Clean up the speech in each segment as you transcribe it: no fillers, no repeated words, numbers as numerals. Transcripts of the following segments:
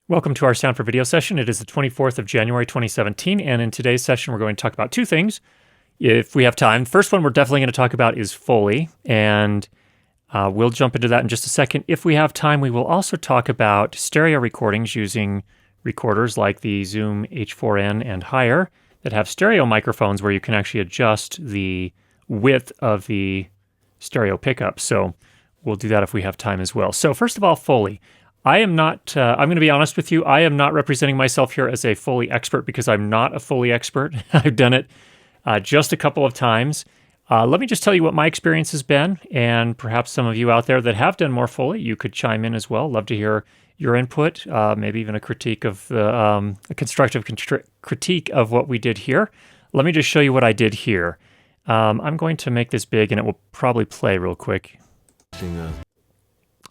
Welcome to our Sound for Video session. It is the 24th of January 2017, and in today's session we're going to talk about two things, if we have time. First one we're definitely going to talk about is Foley, and we'll jump into that in just a second. If we have time, we will also talk about stereo recordings using recorders like the Zoom H4n and higher that have stereo microphones where you can actually adjust the width of the stereo pickup. So we'll do that if we have time as well. So first of all, Foley. I am not, I'm going to be honest with you, I am not representing myself here as a Foley expert because I'm not a Foley expert. I've done it just a couple of times. Let me just tell you what my experience has been, and perhaps some of you out there that have done more Foley, you could chime in as well. Love to hear your input, maybe even a critique of the, a constructive critique of what we did here. Let me just show you what I did here. I'm going to make this big, and it will probably play real quick.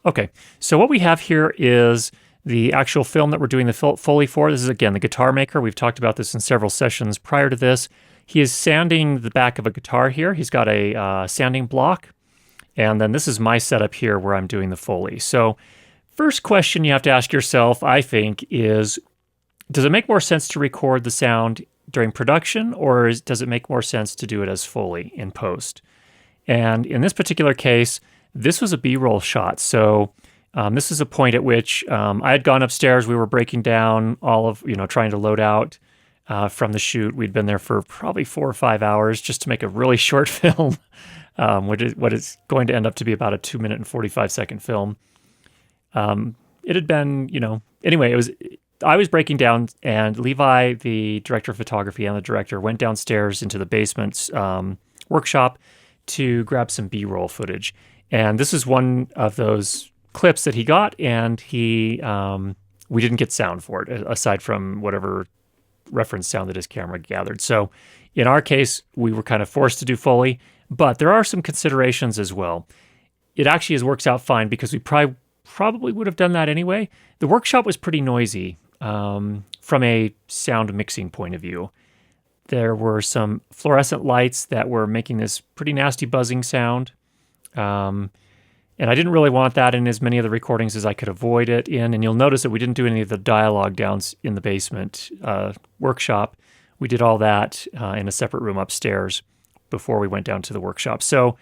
Okay, so what we have here is the actual film that we're doing the Foley for. This is, again, the Guitar Maker. We've talked about this in several sessions prior to this. He is sanding the back of a guitar here. He's got a sanding block. And then this is my setup here where I'm doing the Foley. So first question you have to ask yourself, I think, is does it make more sense to record the sound during production, or does it make more sense to do it as Foley in post? And in this particular case, this was a B-roll shot, so this is a point at which I had gone upstairs. We were breaking down all of, trying to load out from the shoot. We'd been there for probably 4 or 5 hours just to make a really short film, what is going to end up to be about a 2-minute and 45-second film. It had been, anyway, I was breaking down, and Levi, the director of photography and the director, went downstairs into the basement workshop to grab some B-roll footage. And this is one of those clips that he got, and we didn't get sound for it, aside from whatever reference sound that his camera gathered. So in our case, we were kind of forced to do Foley, but there are some considerations as well. It actually works out fine because we probably would have done that anyway. The workshop was pretty noisy from a sound mixing point of view. There were some fluorescent lights that were making this pretty nasty buzzing sound. And I didn't really want that in as many of the recordings as I could avoid it in. And you'll notice that we didn't do any of the dialogue down in the basement workshop. We did all that in a separate room upstairs before we went down to the workshop. So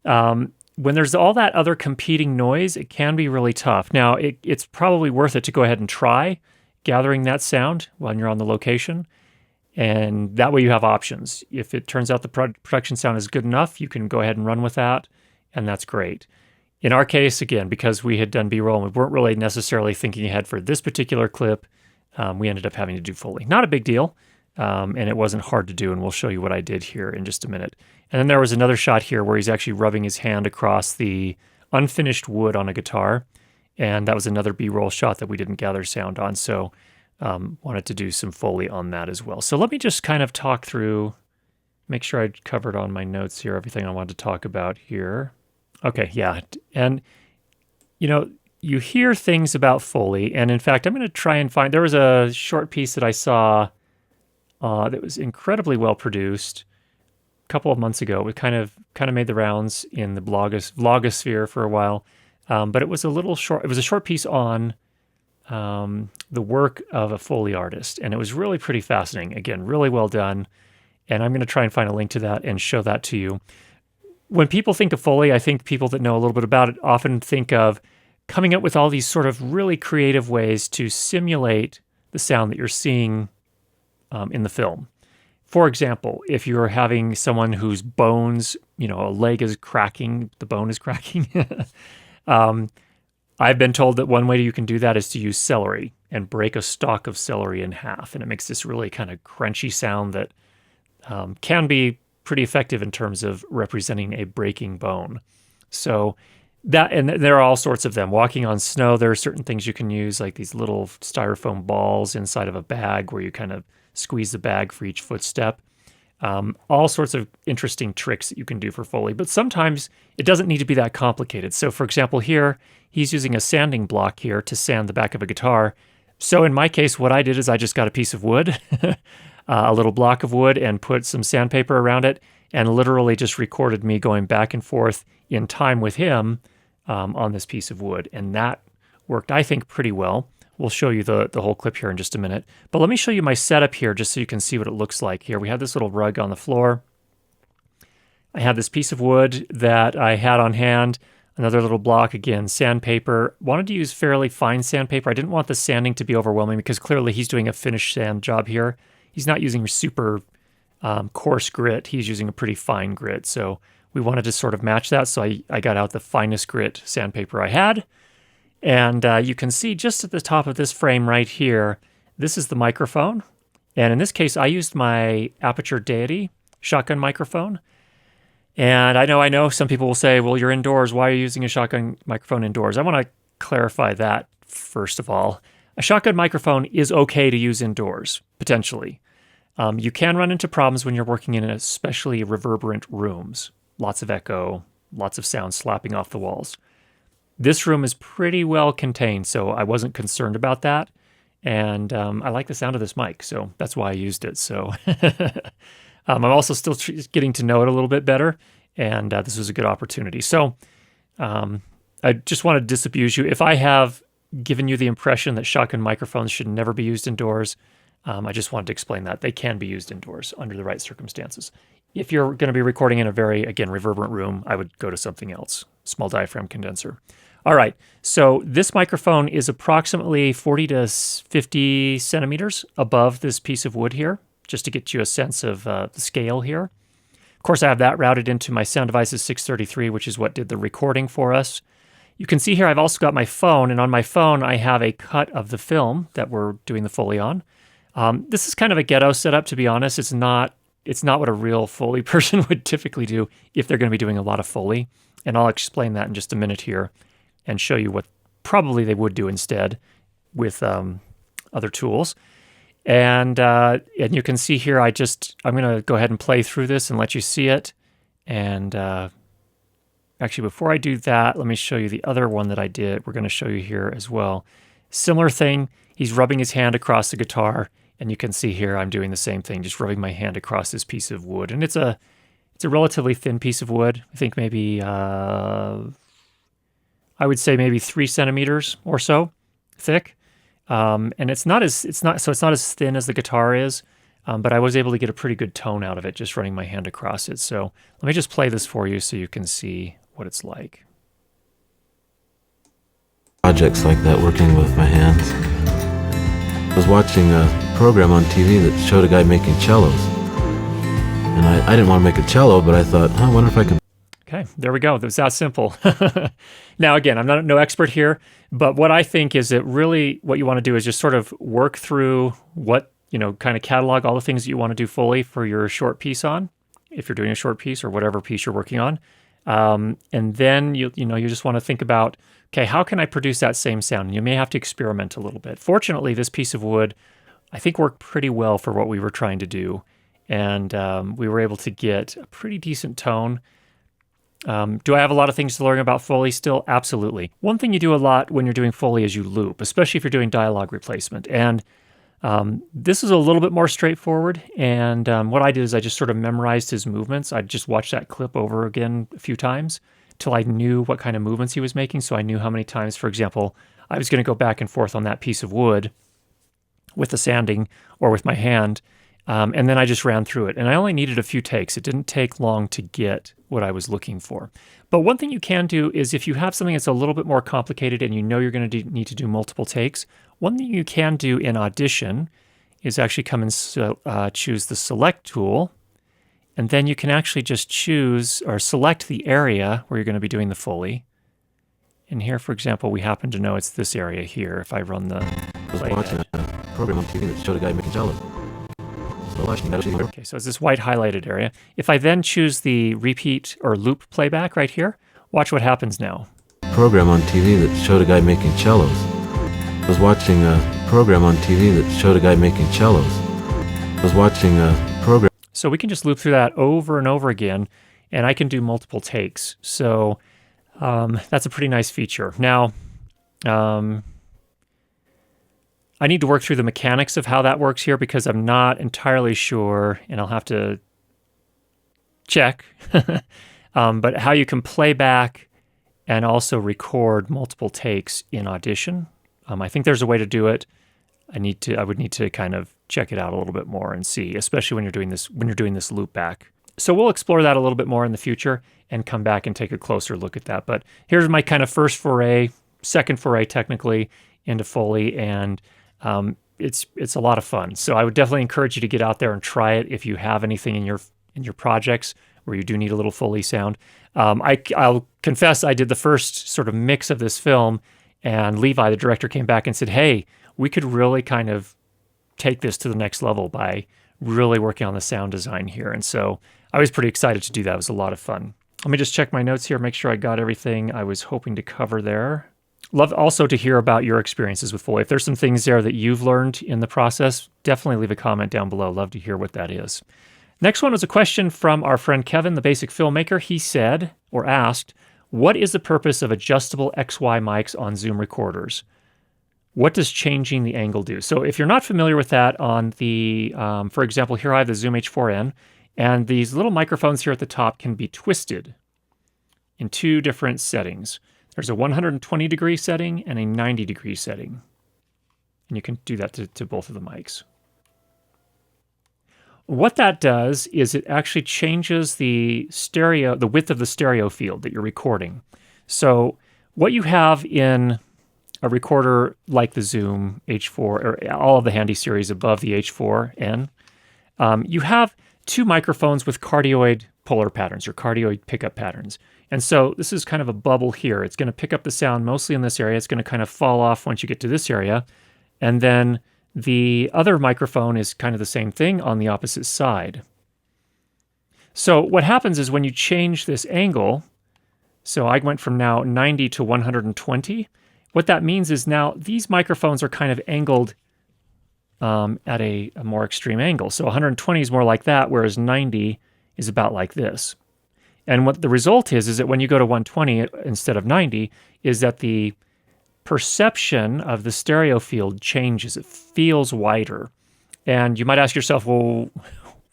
when there's all that other competing noise, it can be really tough. Now, it's probably worth it to go ahead and try gathering that sound when you're on the location. And that way you have options. If it turns out the production sound is good enough, you can go ahead and run with that. And that's great. In our case, again, because we had done B-roll and we weren't really necessarily thinking ahead for this particular clip, we ended up having to do Foley. Not a big deal, and it wasn't hard to do, and we'll show you what I did here in just a minute. And then there was another shot here where he's actually rubbing his hand across the unfinished wood on a guitar, and that was another B-roll shot that we didn't gather sound on, so wanted to do some Foley on that as well. So let me just kind of talk through, make sure I covered on my notes here everything I wanted to talk about here. Okay, yeah, and you hear things about Foley, and in fact, I'm going to try and find, there was a short piece that I saw that was incredibly well produced a couple of months ago. It kind of made the rounds in the blogosphere for a while, but it was a short piece on the work of a Foley artist, and it was really pretty fascinating. Again, really well done, and I'm going to try and find a link to that and show that to you. When people think of Foley, I think people that know a little bit about it often think of coming up with all these sort of really creative ways to simulate the sound that you're seeing in the film. For example, if you're having someone whose bones, a leg is cracking, the bone is cracking. I've been told that one way you can do that is to use celery and break a stalk of celery in half, and it makes this really kind of crunchy sound that can be pretty effective in terms of representing a breaking bone. So that, and there are all sorts of them. Walking on snow, there are certain things you can use, like these little styrofoam balls inside of a bag where you kind of squeeze the bag for each footstep. All sorts of interesting tricks that you can do for Foley, but sometimes it doesn't need to be that complicated. So for example, here, he's using a sanding block here to sand the back of a guitar. So in my case, what I did is I just got a piece of wood, a little block of wood, and put some sandpaper around it, and literally just recorded me going back and forth in time with him on this piece of wood. And that worked, I think, pretty well. we'll show you the whole clip here in just a minute. But let me show you my setup here just so you can see what it looks like here. We have this little rug on the floor. I have this piece of wood that I had on hand, another little block, again, sandpaper. Wanted to use fairly fine sandpaper. I didn't want the sanding to be overwhelming because clearly he's doing a finish sand job here. He's not using super coarse grit. He's using a pretty fine grit. So we wanted to sort of match that. So I got out the finest grit sandpaper I had. And you can see just at the top of this frame right here, this is the microphone. And in this case, I used my Aputure Deity shotgun microphone. And I know some people will say, well, you're indoors. Why are you using a shotgun microphone indoors? I want to clarify that first of all. A shotgun microphone is okay to use indoors, potentially. You can run into problems when you're working in especially reverberant rooms. Lots of echo, lots of sound slapping off the walls. This room is pretty well contained, so I wasn't concerned about that. And I like the sound of this mic, so that's why I used it. So I'm also still getting to know it a little bit better, and this was a good opportunity. So I just want to disabuse you. If I have given you the impression that shotgun microphones should never be used indoors, I just wanted to explain that. They can be used indoors under the right circumstances. If you're going to be recording in a very, again, reverberant room, I would go to something else, small diaphragm condenser. All right, so this microphone is approximately 40 to 50 centimeters above this piece of wood here, just to get you a sense of the scale here. Of course, I have that routed into my Sound Devices 633, which is what did the recording for us. You can see here I've also got my phone, and on my phone I have a cut of the film that we're doing the Foley on. This is kind of a ghetto setup, to be honest. It's not what a real Foley person would typically do if they're going to be doing a lot of Foley, and I'll explain that in just a minute here and show you what probably they would do instead with other tools. And you can see here, I'm going to go ahead and play through this and let you see it. And actually, before I do that, let me show you the other one that I did. We're going to show you here as well. Similar thing, he's rubbing his hand across the guitar, and you can see here I'm doing the same thing, just rubbing my hand across this piece of wood. And it's a relatively thin piece of wood. I think maybe I would say maybe 3 centimeters or so thick. And it's not as thin as the guitar is, but I was able to get a pretty good tone out of it just running my hand across it. So let me just play this for you so you can see what it's like. Projects like that, working with my hands. I was watching a program on TV that showed a guy making cellos. And I didn't want to make a cello, but I thought, I wonder if I could. Okay, there we go. It was that simple. Now, again, I'm no expert here, but what I think is that really what you want to do is just sort of work through what, kind of catalog all the things that you want to do fully for your short piece on, if you're doing a short piece or whatever piece you're working on. And then you just want to think about, okay, how can I produce that same sound? And you may have to experiment a little bit. Fortunately, this piece of wood, I think, worked pretty well for what we were trying to do. And we were able to get a pretty decent tone. Do I have a lot of things to learn about Foley still? Absolutely. One thing you do a lot when you're doing Foley is you loop, especially if you're doing dialogue replacement. And this is a little bit more straightforward. And what I did is I just sort of memorized his movements. I just watched that clip over again a few times till I knew what kind of movements he was making. So I knew how many times, for example, I was going to go back and forth on that piece of wood with the sanding or with my hand. And then I just ran through it. And I only needed a few takes. It didn't take long to get what I was looking for. But one thing you can do is if you have something that's a little bit more complicated and you know you're going to need to do multiple takes, one thing you can do in Audition is actually come and choose the Select tool. And then you can actually just choose or select the area where you're going to be doing the Foley. And here, for example, we happen to know it's this area here. If I run the I was watching a program on TV that showed a guy making cellos. Okay, so it's this white highlighted area. If I then choose the repeat or loop playback right here, watch what happens now. Program on TV that showed a guy making cellos. I was watching a program on TV that showed a guy making cellos. I was watching a program. So we can just loop through that over and over again, and I can do multiple takes. So that's a pretty nice feature. Now, I need to work through the mechanics of how that works here because I'm not entirely sure, and I'll have to check, but how you can play back and also record multiple takes in Audition. I think there's a way to do it. I would need to kind of check it out a little bit more and see, especially when you're doing this loop back. So we'll explore that a little bit more in the future and come back and take a closer look at that. But here's my kind of first foray, second foray technically into Foley, and it's a lot of fun. So I would definitely encourage you to get out there and try it if you have anything in your projects where you do need a little Foley sound. I'll confess I did the first sort of mix of this film, and Levi, the director, came back and said, hey, we could really kind of take this to the next level by really working on the sound design here. And so I was pretty excited to do that. It was a lot of fun. Let me just check my notes here, make sure I got everything I was hoping to cover there. Love also to hear about your experiences with Foley. If there's some things there that you've learned in the process, definitely leave a comment down below. Love to hear what that is. Next one was a question from our friend Kevin, the basic filmmaker. He said, or asked, what is the purpose of adjustable XY mics on Zoom recorders? What does changing the angle do? So if you're not familiar with that on the, for example, here I have the Zoom H4n, and these little microphones here at the top can be twisted in two different settings. There's a 120-degree setting and a 90-degree setting. And you can do that to both of the mics. What that does is it actually changes the width of the stereo field that you're recording. So what you have in a recorder like the Zoom H4, or all of the Handy series above the H4n, you have two microphones with cardioid polar patterns, or cardioid pickup patterns. And so this is kind of a bubble here. It's going to pick up the sound mostly in this area. It's going to kind of fall off once you get to this area. And then the other microphone is kind of the same thing on the opposite side. So what happens is when you change this angle, so I went from now 90 to 120, what that means is now these microphones are kind of angled at a more extreme angle. So 120 is more like that, whereas 90 is about like this. And what the result is that when you go to 120 instead of 90, is that the perception of the stereo field changes. It feels wider. And you might ask yourself, well,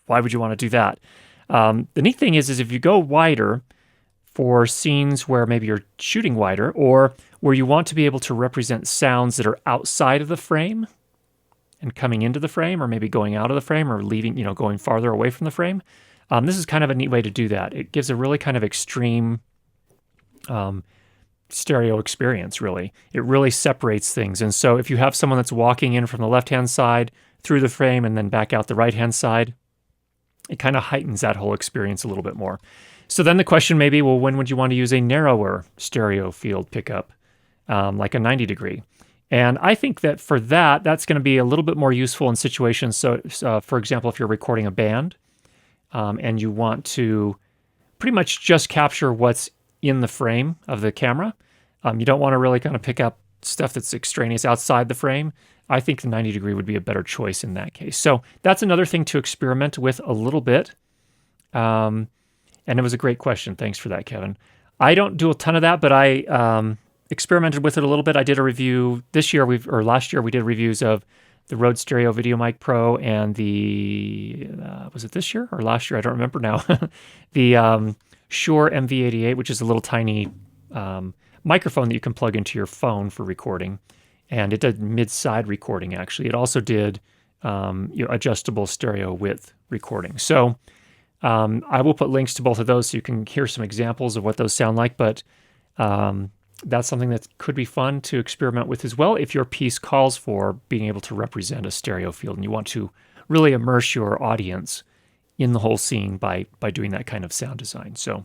why would you want to do that? The neat thing is if you go wider for scenes where maybe you're shooting wider, or where you want to be able to represent sounds that are outside of the frame and coming into the frame, or maybe going out of the frame, or leaving, going farther away from the frame, this is kind of a neat way to do that. It gives a really kind of extreme stereo experience, really. It really separates things. And so if you have someone that's walking in from the left-hand side through the frame and then back out the right-hand side, it kind of heightens that whole experience a little bit more. So then the question may be, well, when would you want to use a narrower stereo field pickup, like a 90-degree? And I think that for that, that's going to be a little bit more useful in situations. So, for example, if you're recording a band and you want to pretty much just capture what's in the frame of the camera, you don't want to really kind of pick up stuff that's extraneous outside the frame. I think the 90-degree would be a better choice in that case. So that's another thing to experiment with a little bit. And it was a great question. Thanks for that, Kevin. I don't do a ton of that, but I experimented with it a little bit. I did a review this year, last year, we did reviews of the Rode Stereo Video Mic Pro and the, was it this year or last year? I don't remember now. The Shure MV88, which is a little tiny microphone that you can plug into your phone for recording. And it did mid-side recording, actually. It also did adjustable stereo width recording. So I will put links to both of those so you can hear some examples of what those sound like. But that's something that could be fun to experiment with as well if your piece calls for being able to represent a stereo field and you want to really immerse your audience in the whole scene by doing that kind of sound design. So,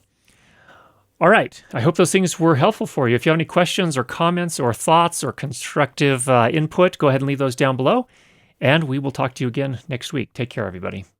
all right. I hope those things were helpful for you. If you have any questions or comments or thoughts or constructive input, go ahead and leave those down below. And we will talk to you again next week. Take care, everybody.